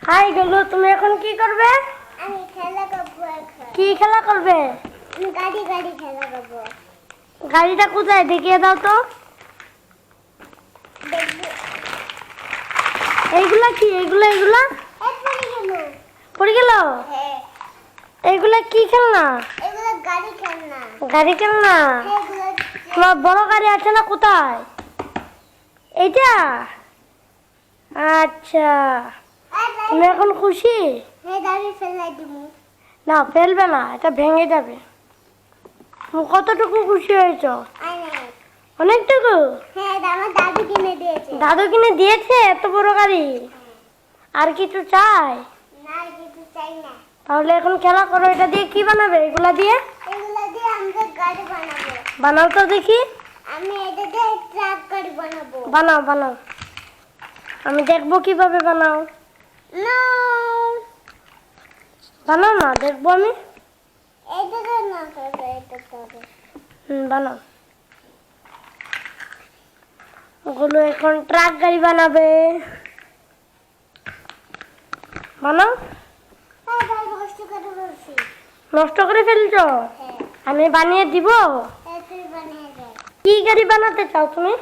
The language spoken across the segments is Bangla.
হাই গুলু, তুমি এখন কি করবে? আমি খেলা করবো এখন। কি খেলা করবে? আমি গাড়ি খেলা করবো। গাড়িটা কোথায় দেখিয়ে দাও তো। দেখবো। এইগুলা কি? এইগুলা এই পড়ে গেল। পড়ে গেল? হ্যাঁ। এইগুলা কি খেলনা? এগুলো গাড়ি খেলনা। গাড়ি খেলনা? হ্যাঁ, এগুলো তোমার বড় গাড়ি আছে না? কোথায়? এইটা? আচ্ছা, তুমি এখন খুশি? হ্যাঁ, গাড়ি ফেলাই দিমু। না, ফেলবে না, এটা ভেঙে যাবে। তুমি কতটুকু খুশি হয়েছো? অনেক। অনেকটুকু? হ্যাঁ, এটা আমার দাদু কিনে দিয়েছে। দাদু কিনে দিয়েছে এত বড় গাড়ি? আর কিছু চাই? না, আর কিছু চাই না। তাহলে এখন খেলা করো। এটা দিয়ে কি বানাবে? এগুলা দিয়ে? এগুলো দিয়ে আমরা গাড়ি বানাবো। বানাও তো দেখি। আমি এটা দিয়ে ট্রাক গাড়ি বানাবো। বানাও বানাও, আমি দেখবো কিভাবে বানাও। না, বানাও না, দেখবো আমি। এটা তো না করবে, এটা করবে। বানাও। ওগুলো এখন ট্রাক গাড়ি বানাবে। বানাও। হ্যাঁ, গাড়ি নষ্ট করে বলছি। নষ্ট করে ফেলছো? হ্যাঁ, আমি বানিয়ে দিব। হ্যাঁ, তুই বানিয়ে দে। কি গাড়ি বানাতে চাও তুমি?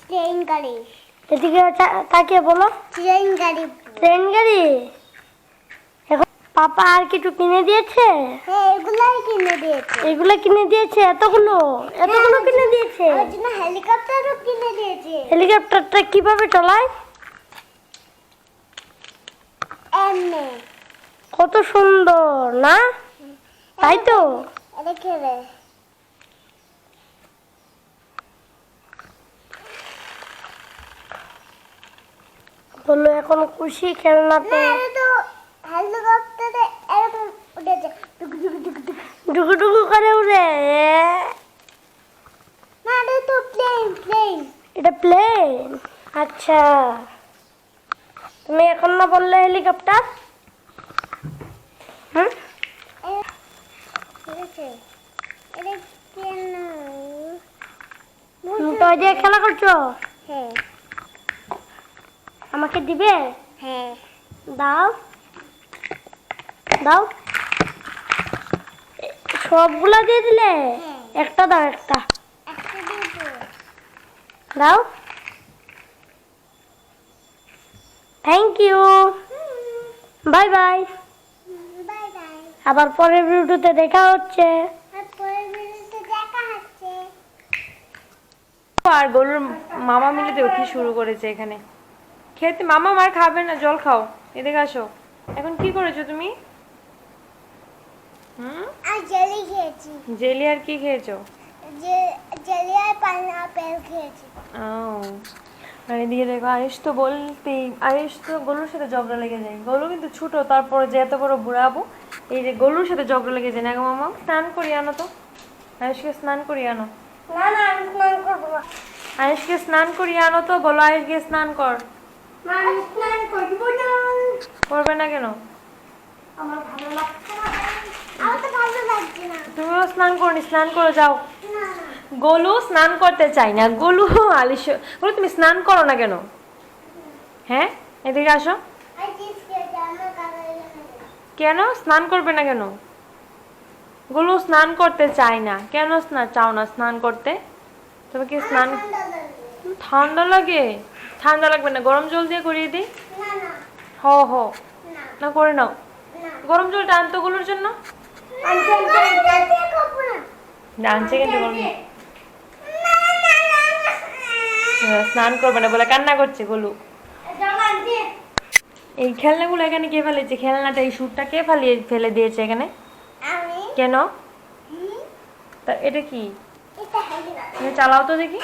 ট্রেন গাড়ি। এদিকে তাকিয়ে বলো। ট্রেন গাড়ি। ট্রেন গাড়ি? এখন পাপা আর কিছু কিনে দিয়েছে? হ্যাঁ, এগুলাই কিনে দিয়েছে। এগুলো কিনে দিয়েছে? এতগুলো কিনে দিয়েছে? ওর জন্য হেলিকপ্টারও কিনে দিয়েছে। হেলিকপ্টারটা কিভাবে চালায়? এমনি। কত সুন্দর না? তাই তো। এটা খেলে। বললো এখন খুশি খেলনাতে। না, এটা তো হেলিকপ্টারে এরকম উঠেছে। টুক টুক টুক টুক। ডুকু করে উড়ে। না, এটা তো প্লেন। এটা প্লেন? আচ্ছা, তুমি এখন না বললে হেলিকপ্টার? এটা কেন? তুমি তো ওই দিয়ে খেলা করছো। হ্যাঁ, আমাকে দিবে? হ্যাঁ। দাও দাও। সবগুলা দিয়ে দিলে? হ্যাঁ। একটা দাও, একটা একটা দিয়ে দাও। Thank you. Bye bye. Bye bye. আবার পরের ভিডিওতে দেখা হচ্ছে। আর পরের ভিডিওতে দেখা হচ্ছে। আর গরুর মামা মিলে তো কি শুরু করেছে এখানে খেতে। মামা মার খাবে না, জল খাও। এদিকে আসো। এখন কি করেছো তুমি? আর জেলি খেয়েছি। জেলি আর কি খেয়েছো? জেলি আর পাইনাপেল খেয়েছি। ও, আর এদিকে দেখো, আয়ুষ তো গলুর সাথে ঝগড়া লেগে যায়। গলু কিন্তু ছোট, তারপরে যে এত বড় বুড়াবো, এই যে গলুর সাথে ঝগড়া লেগে যায় না গো। মামা স্নান করিয়ে আনো তো, আয়ুষকে স্নান করিয়ে আনো। না না, আমি স্নান করবো না। আয়ুষকে স্নান করিয়ে আনো তো, বলো আয়ুষ গিয়ে স্নান কর। না, আমি স্নান করবো না। করবে না কেন? আমার ভালো লাগছে না। আমার তো ভালো লাগছে না। তুমিও স্নান করনি, স্নান করে যাও। না, গোলু স্নান করতে চাই না। গোলু গোলু তুমি স্নান করো না কেন? হ্যাঁ, এদিকে আসো। আর চিপস খেয়েছি আমার কাকার জন্য। কেন স্নান করবে না কেন? গোলু স্নান করতে চাই না কেন? চাও না স্নান করতে? তুমি কি স্নান? ঠান্ডা লাগবে। ঠান্ডা লাগে? ঠান্ডা লাগবে না, গরম জল দিয়ে করিয়ে দিই। না না হো হো, না না করে নাও। না। গরম জলটা আনতো গোলুর জন্য। আনছে কিন্তু গরম স্নান করবে না বলে কান্না করছে গোলু। এই খেলনাগুলো এখানে কে ফেলেছে? খেলনাটা, এই সুটটা কে ফেলে দিয়েছে এখানে? আমি কেন? হুম, তা এটা কি? এটা হেলিকপ্টার। তুমি চালাও তো দেখি।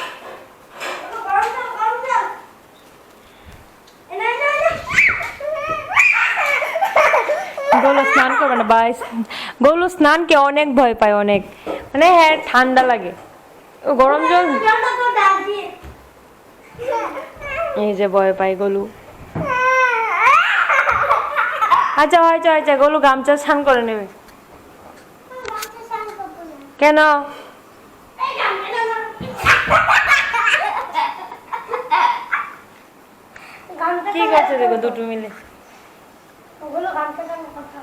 গোলু স্নান করবে না বা গোলু স্নানকে অনেক ভয় পায়, অনেক, মানে হ্যাঁ ঠান্ডা লাগে। ও গরম জল, এই যে ভয় পায় গোলু। আচ্ছা আচ্ছা আচ্ছা, গোলু গামছা স্নান করে নেবে। কেন? ঠিক আছে, দেখো দুটো মিলে ওগুলো গান কথা